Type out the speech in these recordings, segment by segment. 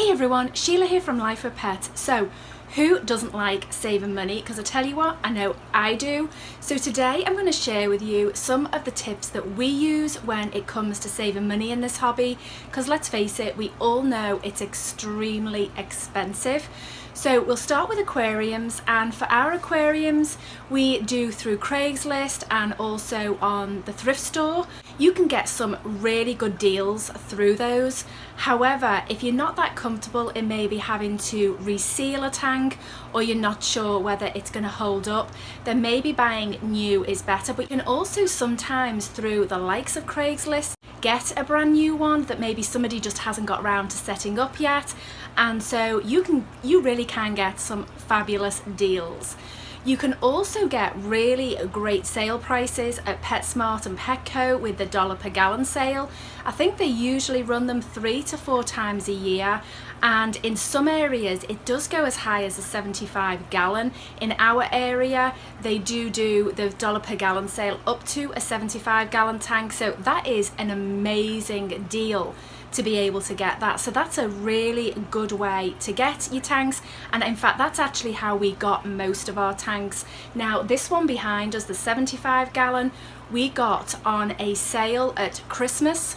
Hey everyone, Sheila here from Life with Pets. So, who doesn't like saving money? Because I tell you what, I know I do. So today I'm going to share with you some of the tips that we use when it comes to saving money in this hobby. Because let's face it, we all know it's extremely expensive. So we'll start with aquariums, and for our aquariums we do through Craigslist and also on the thrift store. You can get some really good deals through those. However, if you're not that comfortable in maybe having to reseal a tank, or you're not sure whether it's going to hold up, then maybe buying new is better. But you can also sometimes through the likes of Craigslist get a brand new one that maybe somebody just hasn't got around to setting up yet, and so you really can get some fabulous deals. You can also get really great sale prices at PetSmart and Petco with the $1 per gallon sale. I think they usually run them 3 to 4 times a year, and in some areas it does go as high as a 75 gallon. In our area they do the $1 per gallon sale up to a 75 gallon tank, so that is an amazing deal to be able to get that. So that's a really good way to get your tanks, and in fact that's actually how we got most of our tanks. Now this one behind us, the 75 gallon, we got on a sale at Christmas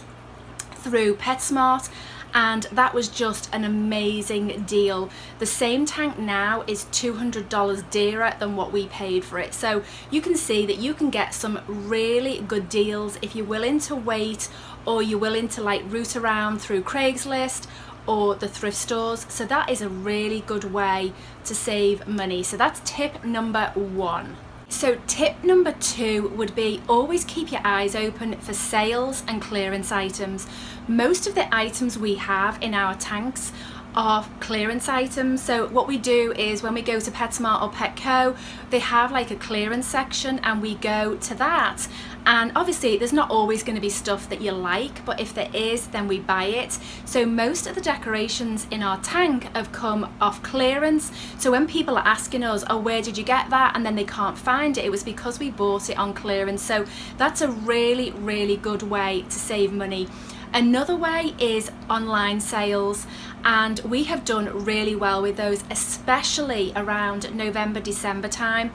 through PetSmart, and that was just an amazing deal. The same tank now is $200 dearer than what we paid for it. So you can see that you can get some really good deals if you're willing to wait, or you're willing to like root around through Craigslist or the thrift stores. So that is a really good way to save money. So that's tip number 1. So tip number 2 would be always keep your eyes open for sales and clearance items. Most of the items we have in our tanks are clearance items. So what we do is when we go to PetSmart or Petco, they have like a clearance section, and we go to that. And obviously there's not always going to be stuff that you like, but if there is, then we buy it. So most of the decorations in our tank have come off clearance. So when people are asking us, oh, where did you get that? And then they can't find it, it was because we bought it on clearance. So that's a really, really good way to save money. Another way is online sales, and we have done really well with those, especially around November, December time.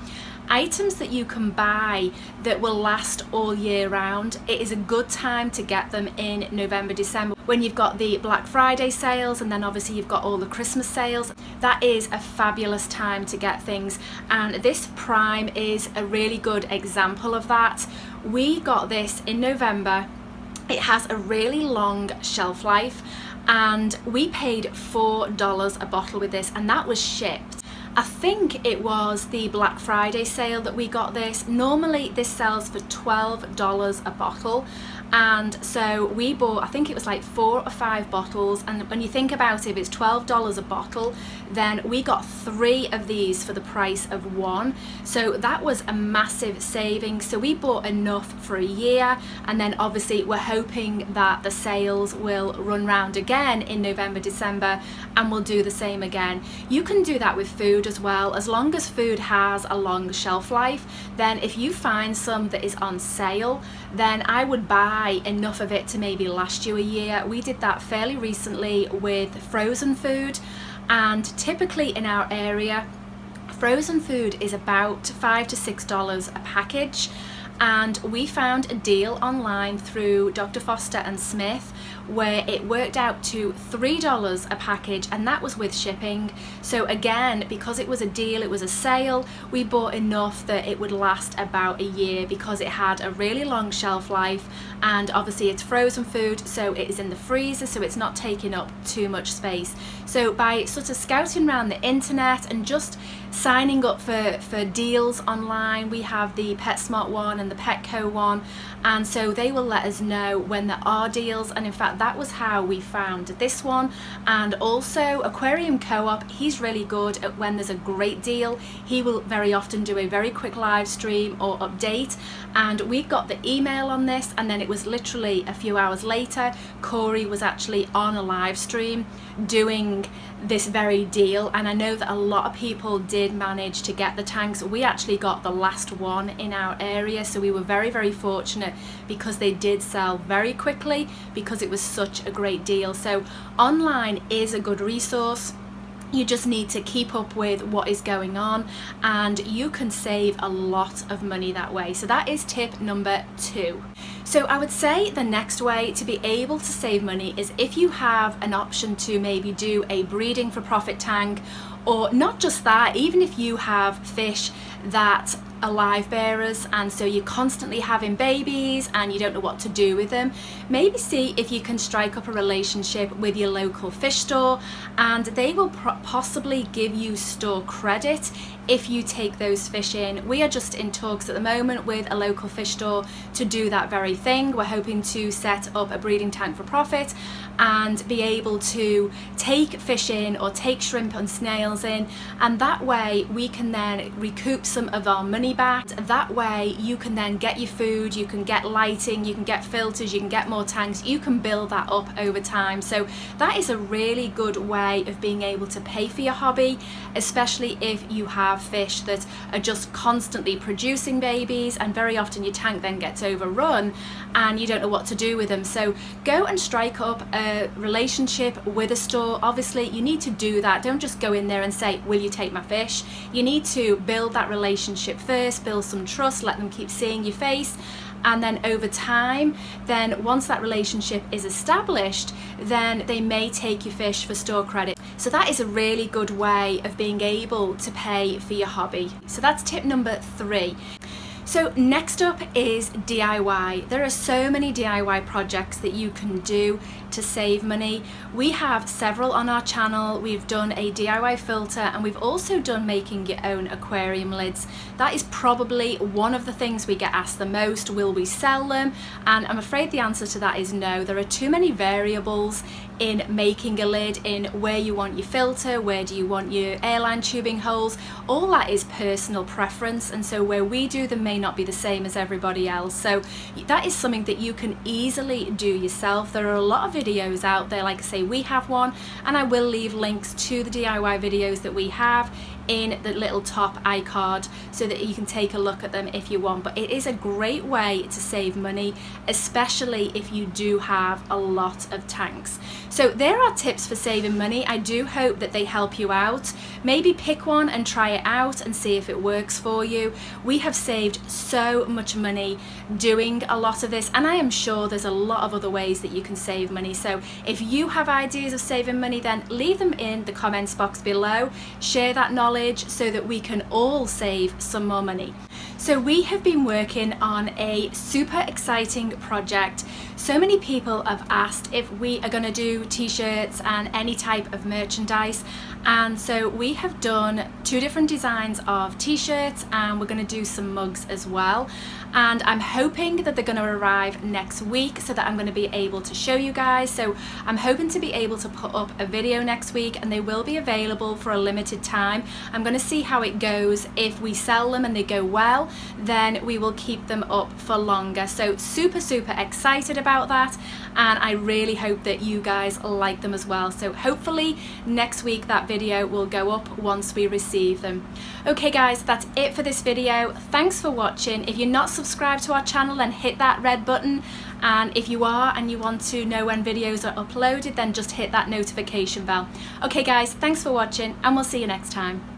Items that you can buy that will last all year round, it is a good time to get them in November, December, when you've got the Black Friday sales, and then obviously you've got all the Christmas sales. That is a fabulous time to get things, and this Prime is a really good example of that. We got this in November. It has a really long shelf life, and we paid $4 a bottle with this, and that was shipped. I think it was the Black Friday sale that we got this. Normally this sells for $12 a bottle, and so we bought, I think it was like 4 or 5 bottles, and when you think about it, if it's $12 a bottle, then we got 3 of these for the price of 1. So that was a massive saving. So we bought enough for a year, and then obviously we're hoping that the sales will run round again in November, December, and we'll do the same again. You can do that with food as well. As long as food has a long shelf life, then if you find some that is on sale, then I would buy enough of it to maybe last you a year. We did that fairly recently with frozen food, and typically in our area frozen food is about $5 to $6 a package, and we found a deal online through Dr. Foster and Smith where it worked out to $3 a package, and that was with shipping. So again, because it was a deal, it was a sale, we bought enough that it would last about a year, because it had a really long shelf life, and obviously it's frozen food, so it is in the freezer, so it's not taking up too much space. So by sort of scouting around the internet and just signing up for deals online, we have the PetSmart one and the Petco one, and so they will let us know when there are deals, and in fact that was how we found this one. And also Aquarium Co-op, he's really good at when there's a great deal. He will very often do a very quick live stream or update, and we got the email on this, and then it was literally a few hours later Corey was actually on a live stream doing this very deal. And I know that a lot of people did manage to get the tanks. We actually got the last one in our area, so we were very, very fortunate because they did sell very quickly because it was such a great deal. So online is a good resource. You just need to keep up with what is going on, and you can save a lot of money that way. So that is tip number 2. So I would say the next way to be able to save money is if you have an option to maybe do a breeding for profit tank, or not just that, even if you have fish that are live bearers and so you're constantly having babies and you don't know what to do with them, maybe see if you can strike up a relationship with your local fish store, and they will possibly give you store credit if you take those fish in. We are just in talks at the moment with a local fish store to do that very thing. We're hoping to set up a breeding tank for profit and be able to take fish in or take shrimp and snails in, and that way we can then recoup some of our money back. That way you can then get your food, you can get lighting, you can get filters, you can get more tanks, you can build that up over time. So that is a really good way of being able to pay for your hobby, especially if you have fish that are just constantly producing babies, and very often your tank then gets overrun and you don't know what to do with them. So go and strike up a relationship with a store. Obviously you need to do that. Don't just go in there and say, will you take my fish? You need to build that relationship first, build some trust, let them keep seeing your face, and then over time, then once that relationship is established, then they may take your fish for store credit. So that is a really good way of being able to pay for your hobby. So that's tip number 3. So next up is DIY. There are so many DIY projects that you can do to save money. We have several on our channel. We've done a DIY filter, and we've also done making your own aquarium lids. That is probably one of the things we get asked the most. Will we sell them? And I'm afraid the answer to that is no. There are too many variables in making a lid, in where you want your filter, where do you want your airline tubing holes. All that is personal preference, and so where we do them may not be the same as everybody else. So that is something that you can easily do yourself. There are a lot of videos out there. Like I say, we have one, and I will leave links to the DIY videos that we have in the little top iCard so that you can take a look at them if you want. But it is a great way to save money, especially if you do have a lot of tanks. So there are tips for saving money. I do hope that they help you out. Maybe pick one and try it out and see if it works for you. We have saved so much money doing a lot of this, and I am sure there's a lot of other ways that you can save money. So if you have ideas of saving money, then leave them in the comments box below. Share that knowledge so that we can all save some more money. So we have been working on a super exciting project. So many people have asked if we are going to do t-shirts and any type of merchandise, and so we have done 2 different designs of t-shirts, and we're going to do some mugs as well. And I'm hoping that they're going to arrive next week so that I'm going to be able to show you guys. So I'm hoping to be able to put up a video next week, and they will be available for a limited time. I'm going to see how it goes. If we sell them and they go well, then we will keep them up for longer. So super excited about that, and I really hope that you guys like them as well. So hopefully next week that video will go up once we receive them. Okay guys, that's it for this video. Thanks for watching. If you're not subscribed to our channel, then hit that red button, and if you are and you want to know when videos are uploaded, then just hit that notification bell. Okay guys, thanks for watching, and we'll see you next time.